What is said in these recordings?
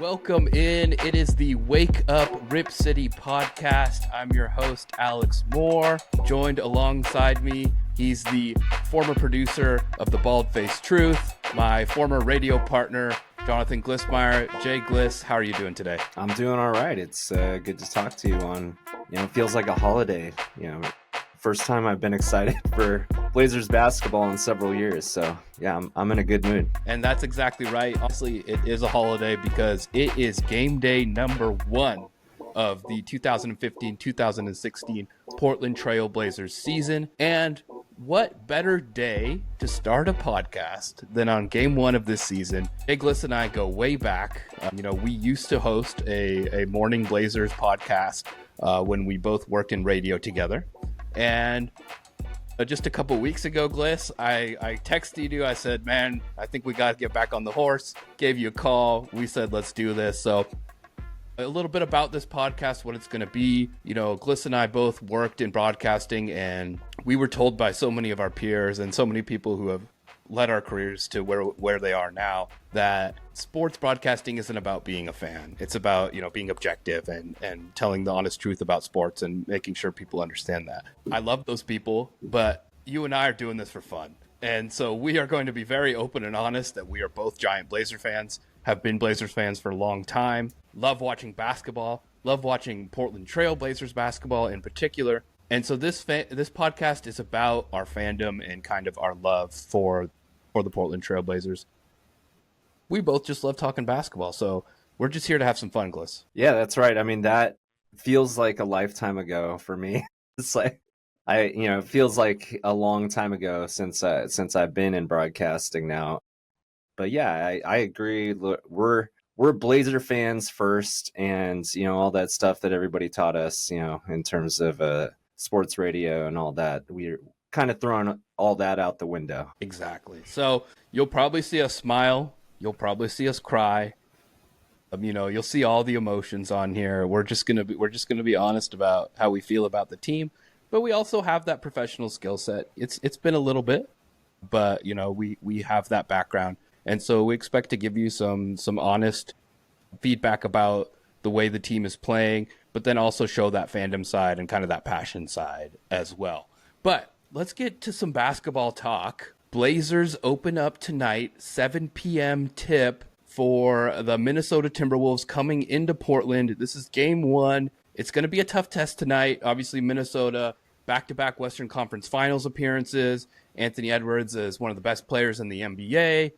Welcome in. It is the Wake Up RipCity podcast. I'm your host, Alex Moore. Joined alongside me, he's the former producer of The Bald-Faced Truth, my former radio partner, Jonathan Glissmeyer. Jay Gliss, how are you doing today? I'm doing all right. It's good to talk to you on, it feels like a holiday. First time I've been excited for Blazers basketball in several years. So yeah, I'm in a good mood. And that's exactly right. Honestly, it is a holiday because it is game day number 1 of the 2015-2016 Portland Trail Blazers season. And what better day to start a podcast than on game 1 of this season? Jay Gliss and I go way back. We used to host a Morning Blazers podcast when we both worked in radio together. And just a couple weeks ago, Gliss, I texted you. I said, man, I think we got to get back on the horse. Gave you a call. We said, let's do this. So a little bit about this podcast, what it's going to be. Gliss and I both worked in broadcasting, and we were told by so many of our peers and so many people who have led our careers to where they are now that sports broadcasting isn't about being a fan. It's about, being objective and telling the honest truth about sports and making sure people understand that. I love those people, but you and I are doing this for fun. And so we are going to be very open and honest that we are both giant Blazer fans, have been Blazers fans for a long time, love watching basketball, love watching Portland Trail Blazers basketball in particular. And so this podcast is about our fandom and kind of our love for the Portland Trail Blazers. We both just love talking basketball, so we're just here to have some fun, Gliss. Yeah, that's right. I mean, that feels like a lifetime ago for me. It's like it feels like a long time ago since I've been in broadcasting now. But yeah, I agree. We're Blazer fans first, and all that stuff that everybody taught us, in terms of sports radio and all that. We're kind of throwing all that out the window. Exactly. So you'll probably see us smile. You'll probably see us cry. You'll see all the emotions on here. We're just gonna be honest about how we feel about the team, but we also have that professional skill set. It's been a little bit, but we have that background, and so we expect to give you some honest feedback about the way the team is playing, but then also show that fandom side and kind of that passion side as well. But let's get to some basketball talk. Blazers open up tonight, 7 p.m. tip for the Minnesota Timberwolves coming into Portland. This is game 1. It's going to be a tough test tonight. Obviously, Minnesota, back-to-back Western Conference Finals appearances. Anthony Edwards is one of the best players in the NBA.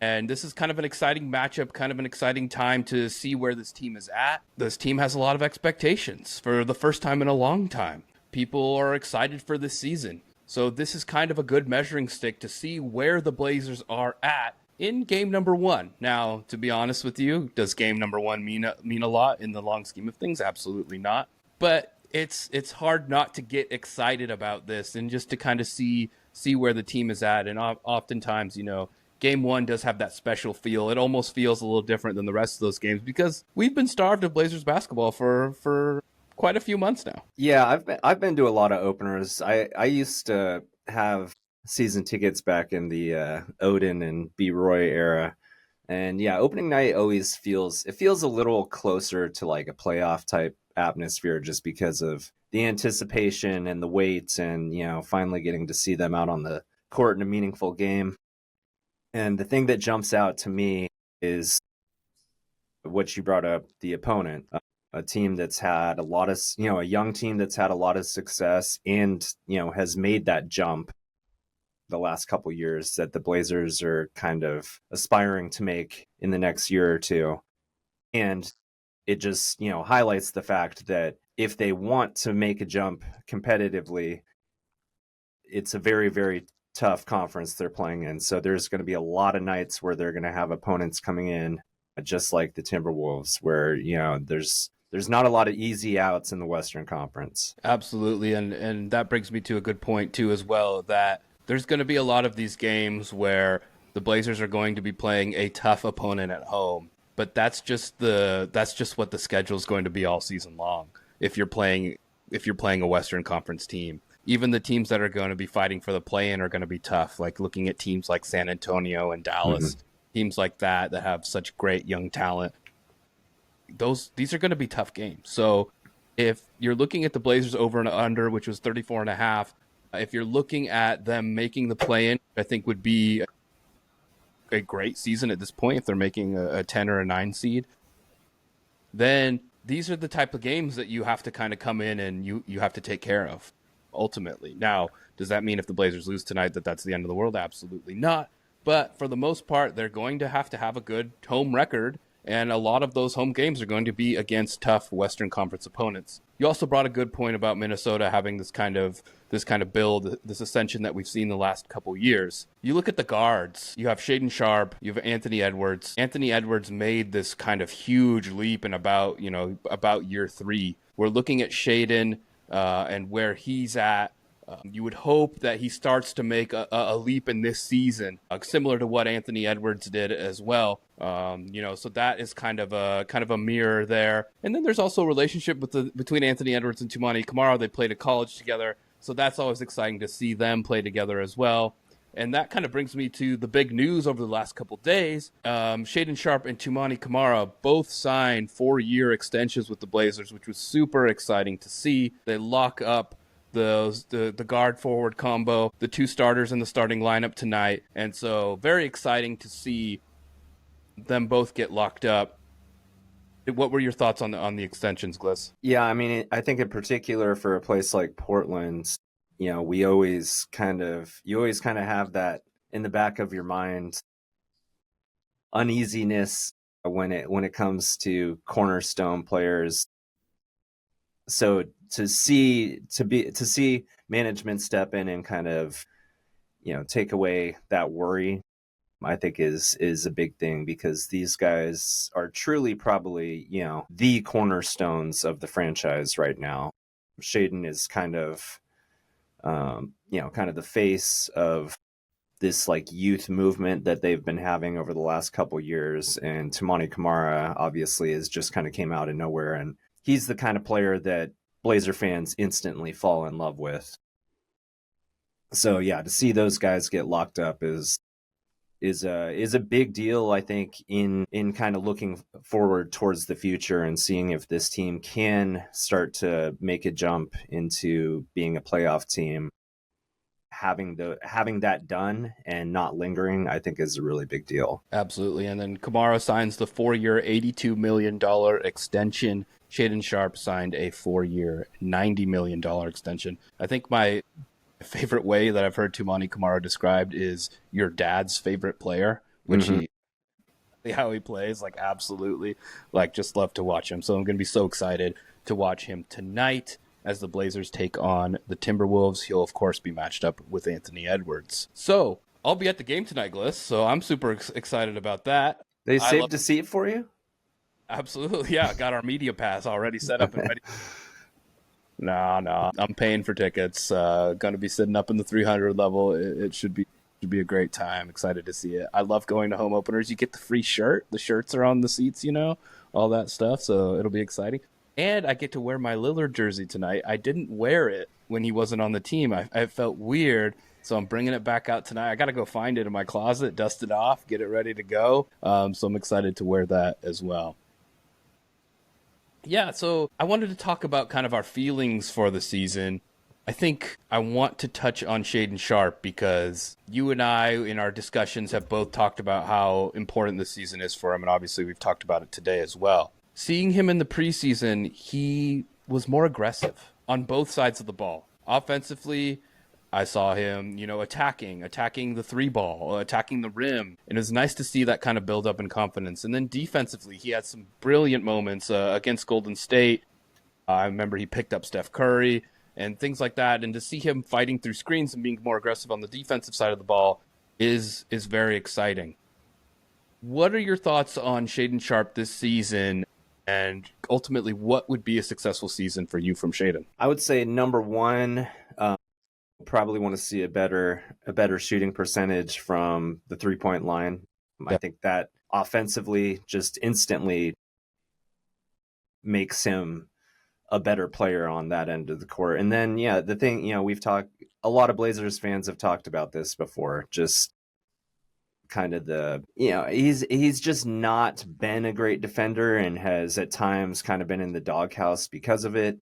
And this is kind of an exciting matchup, kind of an exciting time to see where this team is at. This team has a lot of expectations for the first time in a long time. People are excited for this season. So this is kind of a good measuring stick to see where the Blazers are at in game number 1. Now, to be honest with you, does game number 1 mean a lot in the long scheme of things? Absolutely not. But it's hard not to get excited about this and just to kind of see where the team is at. And oftentimes, game 1 does have that special feel. It almost feels a little different than the rest of those games because we've been starved of Blazers basketball for quite a few months now. Yeah, I've been to a lot of openers. I used to have season tickets back in the Odin and B. Roy era. And yeah, opening night always feels a little closer to like a playoff type atmosphere just because of the anticipation and the wait and, finally getting to see them out on the court in a meaningful game. And the thing that jumps out to me is what you brought up, the opponent. A team that's had a lot of, a young team that's had a lot of success and, has made that jump the last couple years that the Blazers are kind of aspiring to make in the next year or two. And it just, highlights the fact that if they want to make a jump competitively, it's a very, very tough conference they're playing in. So there's going to be a lot of nights where they're going to have opponents coming in, just like the Timberwolves, where, there's not a lot of easy outs in the Western Conference. Absolutely. And that brings me to a good point, too, as well, that there's going to be a lot of these games where the Blazers are going to be playing a tough opponent at home. But that's just what the schedule is going to be all season long. If you're playing a Western Conference team, even the teams that are going to be fighting for the play-in are going to be tough. Like looking at teams like San Antonio and Dallas, teams like that have such great young talent. these are going to be tough games. So if you're looking at the Blazers over and under, which was 34 and a half, if you're looking at them making the play in, I think would be a great season at this point if they're making a 10 or a 9 seed, then these are the type of games that you have to kind of come in and you have to take care of ultimately. Now, does that mean if the Blazers lose tonight that that's the end of the world? Absolutely not. But for the most part, they're going to have a good home record, and a lot of those home games are going to be against tough Western Conference opponents. You also brought a good point about Minnesota having this kind of build, this ascension that we've seen the last couple years. You look at the guards. You have Shaden Sharp. You have Anthony Edwards. Anthony Edwards made this kind of huge leap in about year 3. We're looking at Shaden and where he's at. You would hope that he starts to make a leap in this season, similar to what Anthony Edwards did as well. So that is kind of a mirror there. And then there's also a relationship between Anthony Edwards and Toumani Camara. They played at college together, so that's always exciting to see them play together as well. And that kind of brings me to the big news over the last couple of days. Shaden Sharp and Toumani Camara both signed 4-year extensions with the Blazers, which was super exciting to see. They lock up the guard forward combo, the 2 starters in the starting lineup tonight, and so very exciting to see them both get locked up. What were your thoughts on the extensions, Gliss? Yeah, I mean, I think in particular for a place like Portland, you always kind of have that in the back of your mind, uneasiness when it comes to cornerstone players. So to see management step in and kind of take away that worry, I think is a big thing, because these guys are truly probably the cornerstones of the franchise right now. Shaden is kind of kind of the face of this like youth movement that they've been having over the last couple years, and Toumani Camara obviously is just kind of came out of nowhere, and he's the kind of player that Blazer fans instantly fall in love with. So yeah, to see those guys get locked up is a big deal, I think, in kind of looking forward towards the future and seeing if this team can start to make a jump into being a playoff team. Having that done and not lingering, I think, is a really big deal. Absolutely. And then Camara signs the 4-year, $82 million extension. Shaden Sharp signed a 4-year, $90 million extension. I think my favorite way that I've heard Toumani Camara described is your dad's favorite player, which how he plays, like, absolutely, like, just love to watch him. So I'm going to be so excited to watch him tonight as the Blazers take on the Timberwolves. He'll, of course, be matched up with Anthony Edwards. So I'll be at the game tonight, Gliss, so I'm super excited about that. They saved a seat for you? Absolutely, yeah. Got our media pass already set up and ready. No, I'm paying for tickets. Going to be sitting up in the 300 level. It should be a great time. Excited to see it. I love going to home openers. You get the free shirt. The shirts are on the seats, all that stuff. So it'll be exciting. And I get to wear my Lillard jersey tonight. I didn't wear it when he wasn't on the team. I felt weird, so I'm bringing it back out tonight. I got to go find it in my closet, dust it off, get it ready to go. So I'm excited to wear that as well. Yeah, so I wanted to talk about kind of our feelings for the season. I think I want to touch on Shaden Sharp because you and I, in our discussions, have both talked about how important this season is for him, and obviously we've talked about it today as well. Seeing him in the preseason, he was more aggressive on both sides of the ball. Offensively, I saw him, attacking the 3-ball, attacking the rim. And it was nice to see that kind of build up in confidence. And then defensively, he had some brilliant moments against Golden State. I remember he picked up Steph Curry and things like that. And to see him fighting through screens and being more aggressive on the defensive side of the ball is very exciting. What are your thoughts on Shaden Sharp this season? And ultimately, what would be a successful season for you from Shaden? I would say number one, probably want to see a better shooting percentage from the 3-point line. I think that offensively just instantly makes him a better player on that end of the court. And then, the thing, we've talked, a lot of Blazers fans have talked about this before, just kind of he's just not been a great defender and has at times kind of been in the doghouse because of it.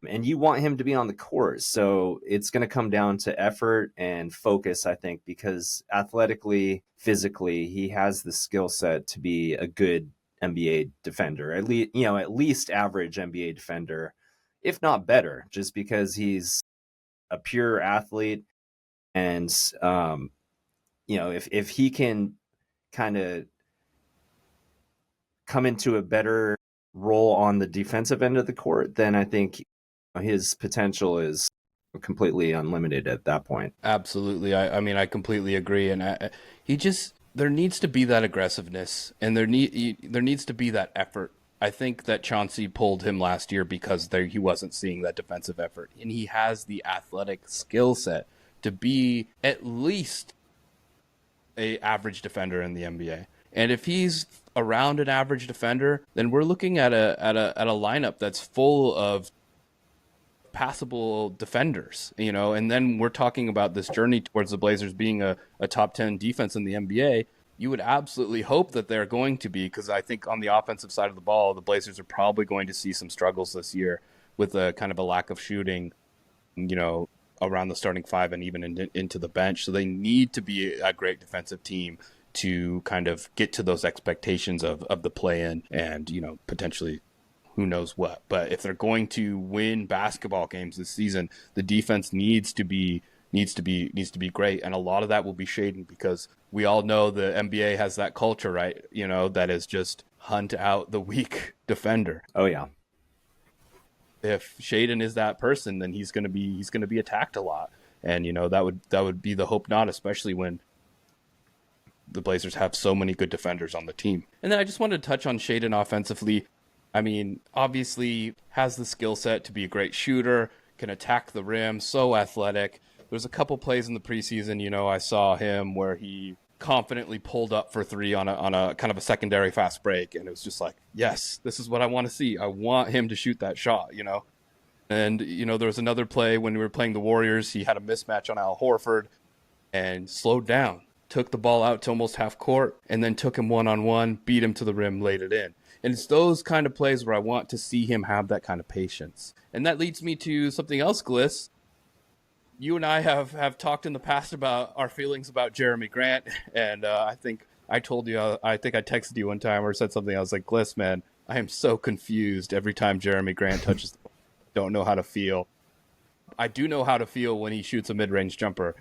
And you want him to be on the court. So it's going to come down to effort and focus, I think, because athletically, physically, he has the skill set to be a good NBA defender, at least average NBA defender, if not better, just because he's a pure athlete. And, if he can kind of come into a better role on the defensive end of the court, then I think his potential is completely unlimited at that point. Absolutely. I mean, I completely agree. And there needs to be that aggressiveness, and there needs to be that effort. I think that Chauncey pulled him last year because he wasn't seeing that defensive effort, and he has the athletic skill set to be at least a average defender in the NBA. And if he's around an average defender, then we're looking at a lineup that's full of passable defenders, and then we're talking about this journey towards the Blazers being a top 10 defense in the NBA. You would absolutely hope that they're going to be, because I think on the offensive side of the ball, the Blazers are probably going to see some struggles this year with a kind of a lack of shooting, around the starting five and even into the bench. So they need to be a great defensive team to kind of get to those expectations of the play-in and, potentially who knows what. But if they're going to win basketball games this season, the defense needs to be great, and a lot of that will be Shaden, because we all know the NBA has that culture, right? That is just hunt out the weak defender. Oh yeah. If Shaden is that person, then he's going to be attacked a lot, and that would be the hope, not especially when the Blazers have so many good defenders on the team. And then I just wanted to touch on Shaden offensively. I mean, obviously has the skill set to be a great shooter, can attack the rim, so athletic. There's a couple plays in the preseason, I saw him where he confidently pulled up for three on a kind of a secondary fast break, and it was just like, yes, this is what I want to see. I want him to shoot that shot, And, there was another play when we were playing the Warriors. He had a mismatch on Al Horford and slowed down, took the ball out to almost half court, and then took him one-on-one, beat him to the rim, laid it in. And it's those kind of plays where I want to see him have that kind of patience. And that leads me to something else, Gliss. You and I have talked in the past about our feelings about Jeremy Grant, and I think I told you, I think I texted you one time or said something. I was like, Gliss, man, I am so confused every time Jeremy Grant touches the ball. I don't know how to feel. I do know how to feel when he shoots a mid-range jumper.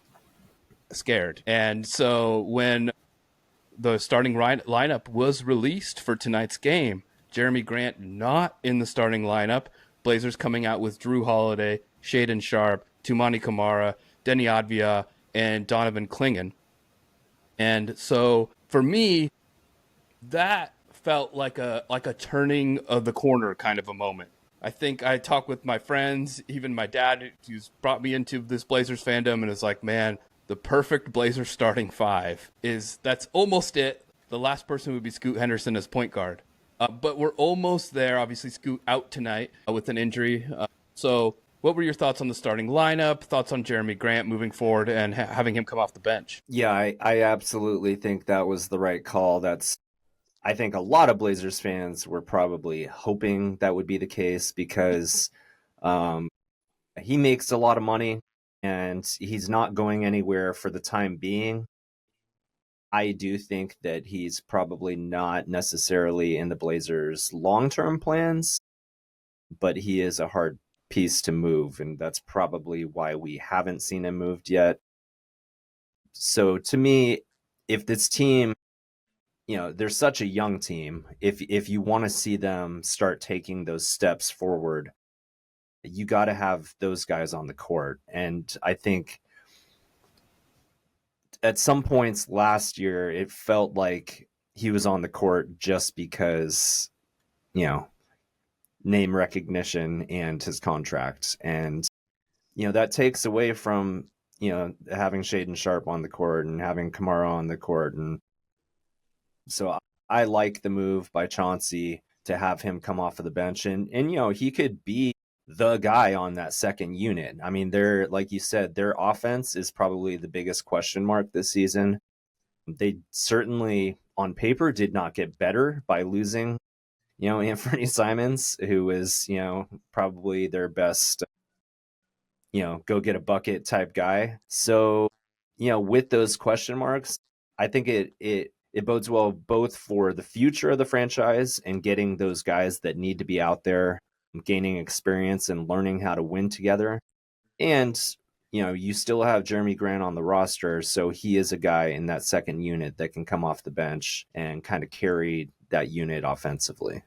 Scared. And so when the starting lineup was released for tonight's game, Jeremy Grant not in the starting lineup, Blazers coming out with Drew Holiday, Shaden Sharp, Toumani Camara, Denny Advia, and Donovan Clingan. And so for me, that felt like a turning of the corner kind of a moment. I think I talked with my friends, even my dad, who's brought me into this Blazers fandom, and is like, man, the perfect Blazers starting five that's almost it. The last person would be Scoot Henderson as point guard. But we're almost there. Obviously, Scoot out tonight with an injury. So what were your thoughts on the starting lineup, thoughts on Jeremy Grant moving forward and having him come off the bench? Yeah, I absolutely think that was the right call. I think a lot of Blazers fans were probably hoping that would be the case because he makes a lot of money and he's not going anywhere for the time being. I do think that he's probably not necessarily in the Blazers' long-term plans, but he is a hard piece to move, and that's probably why we haven't seen him moved yet. So to me, if this team, they're such a young team, if you want to see them start taking those steps forward, you got to have those guys on the court. And I think at some points last year, it felt like he was on the court just because, name recognition and his contract. And, that takes away from, having Shaden Sharp on the court and having Kamara on the court. And so I like the move by Chauncey to have him come off of the bench. And he could be the guy on that second unit. I mean, like you said, their offense is probably the biggest question mark this season. They certainly, on paper, did not get better by losing, Anthony Simons, who was, probably their best, go get a bucket type guy. So, with those question marks, I think it bodes well both for the future of the franchise and getting those guys that need to be out there gaining experience and learning how to win together. And, you still have Jeremy Grant on the roster, so he is a guy in that second unit that can come off the bench and kind of carry that unit offensively.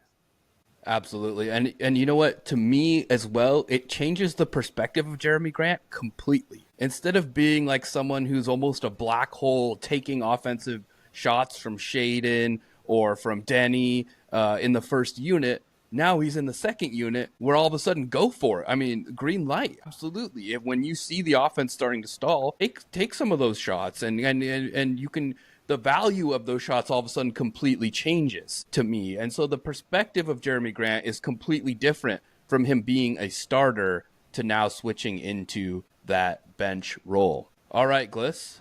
Absolutely. And you know what? To me as well, it changes the perspective of Jeremy Grant completely. Instead of being like someone who's almost a black hole taking offensive shots from Shaden or from Denny in the first unit, now he's in the second unit where all of a sudden go for it. I mean, green light, absolutely. When you see the offense starting to stall, take some of those shots and you can the value of those shots all of a sudden completely changes to me. And so the perspective of Jeremy Grant is completely different from him being a starter to now switching into that bench role. All right, Gliss.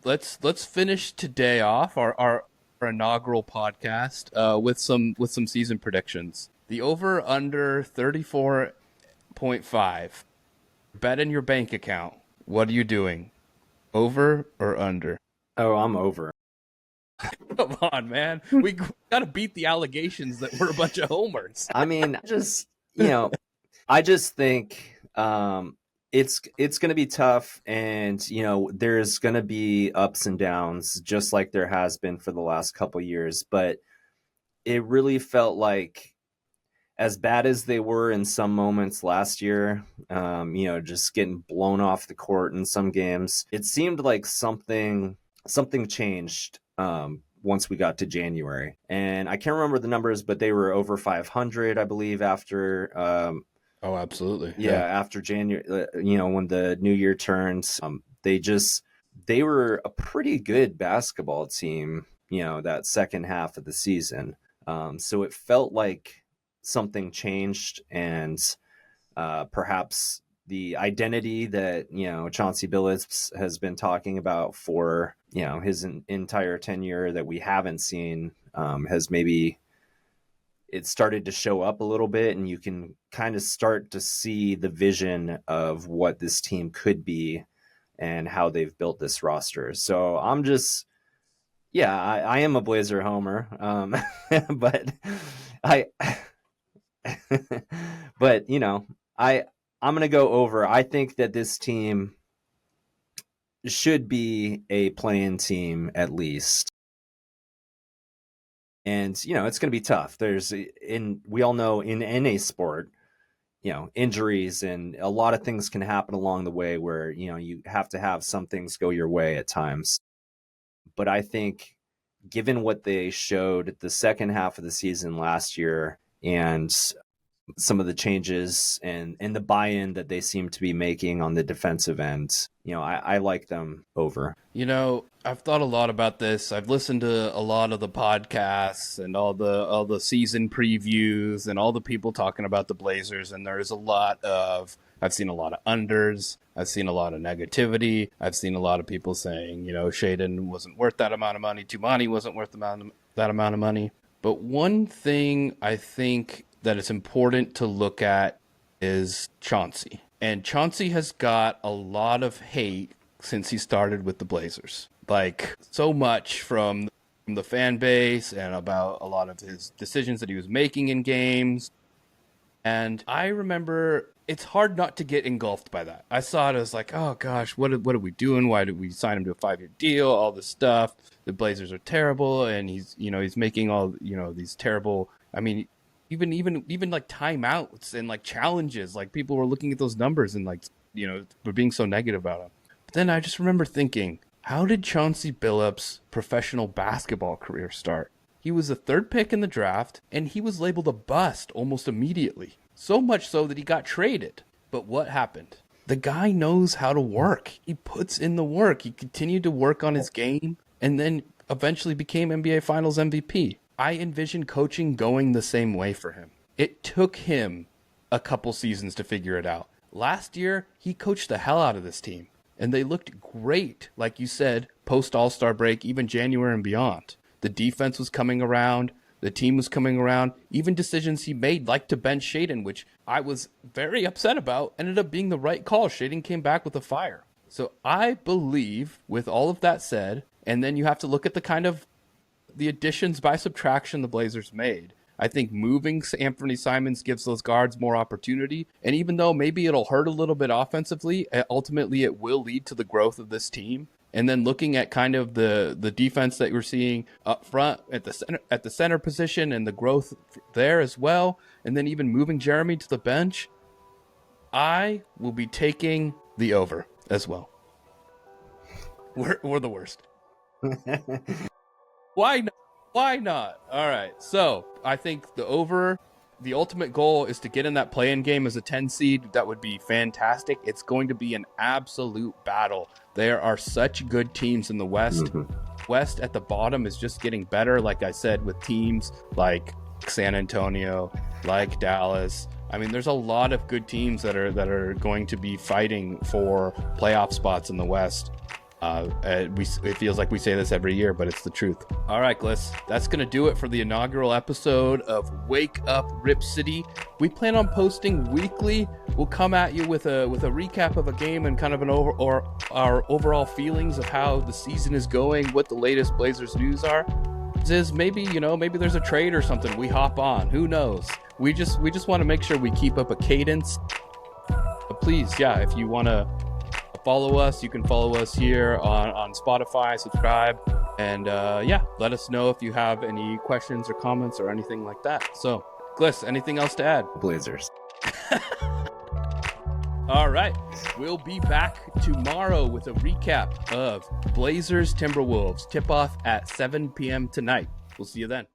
Let's finish today off our inaugural podcast with some season predictions. The over under 34.5. Bet in your bank account. What are you doing? Over or under? Oh, I'm over. Come on, man. We got to beat the allegations that we're a bunch of homers. I mean, I just think it's going to be tough, and there's going to be ups and downs, just like there has been for the last couple years. But it really felt like, as bad as they were in some moments last year, just getting blown off the court in some games, it seemed like something changed once we got to January. And I can't remember the numbers, but they were over 500, I believe, after oh, absolutely. Yeah, after January, when the new year turns, they were a pretty good basketball team, that second half of the season. So it felt like something changed, and perhaps the identity that Chauncey Billups has been talking about for his entire tenure that we haven't seen has maybe it started to show up a little bit, and you can kind of start to see the vision of what this team could be and how they've built this roster. So I'm just, I am a Blazer homer, but but I'm going to go over. I think that this team should be a play-in team at least. And, it's going to be tough. We all know in any sport, injuries and a lot of things can happen along the way where, you have to have some things go your way at times. But I think given what they showed the second half of the season last year and some of the changes and the buy-in that they seem to be making on the defensive end, I like them over. I've thought a lot about this. I've listened to a lot of the podcasts and all the season previews and all the people talking about the Blazers, and I've seen a lot of unders. I've seen a lot of negativity. I've seen a lot of people saying, Shaden wasn't worth that amount of money. Tumani wasn't worth that amount of money. But one thing I think that it's important to look at is Chauncey. And Chauncey has got a lot of hate since he started with the Blazers. Like, so much from the fan base and about a lot of his decisions that he was making in games. And I remember it's hard not to get engulfed by that. I saw it as like, oh gosh, what are we doing? Why did we sign him to a 5-year deal? All this stuff. The Blazers are terrible, and he's making all these terrible. I mean, even like timeouts and like challenges. Like, people were looking at those numbers and like were being so negative about him. But then I just remember thinking, how did Chauncey Billups' professional basketball career start? He was the third pick in the draft, and he was labeled a bust almost immediately. So much so that he got traded. But what happened? The guy knows how to work. He puts in the work. He continued to work on his game, and then eventually became NBA Finals MVP. I envision coaching going the same way for him. It took him a couple seasons to figure it out. Last year, he coached the hell out of this team, and they looked great, like you said, post All-Star break, even January and beyond. The defense was coming around. The team was coming around. Even decisions he made, like to bench Shaedon, which I was very upset about, ended up being the right call. Shaedon came back with a fire. So I believe, with all of that said, and then you have to look at the kind of the additions by subtraction the Blazers made. I think moving Anthony Simons gives those guards more opportunity. And even though maybe it'll hurt a little bit offensively, ultimately it will lead to the growth of this team. And then looking at kind of the defense that we're seeing up front at the center position and the growth there as well. And then even moving Jeremy to the bench, I will be taking the over as well. We're the worst. Why not? Why not? All right. So I think the over, the ultimate goal is to get in that play-in game as a 10 seed. That would be fantastic. It's going to be an absolute battle. There are such good teams in the West. West at the bottom is just getting better, like I said, with teams like San Antonio, like Dallas. I mean, there's a lot of good teams that are going to be fighting for playoff spots in the West. It feels like we say this every year, but it's the truth. All right, Gliss, that's going to do it for the inaugural episode of Wake Up Rip City. We plan on posting weekly. We'll come at you with a recap of a game and kind of our overall feelings of how the season is going, what the latest Blazers news are. Maybe there's a trade or something. We hop on. Who knows? We just want to make sure we keep up a cadence. But please, if you want to follow us, you can follow us here on Spotify, subscribe, and let us know if you have any questions or comments or anything like that. So, Gliss, anything else to add? Blazers. All right, we'll be back tomorrow with a recap of Blazers Timberwolves tip-off at 7 p.m. tonight. We'll see you then.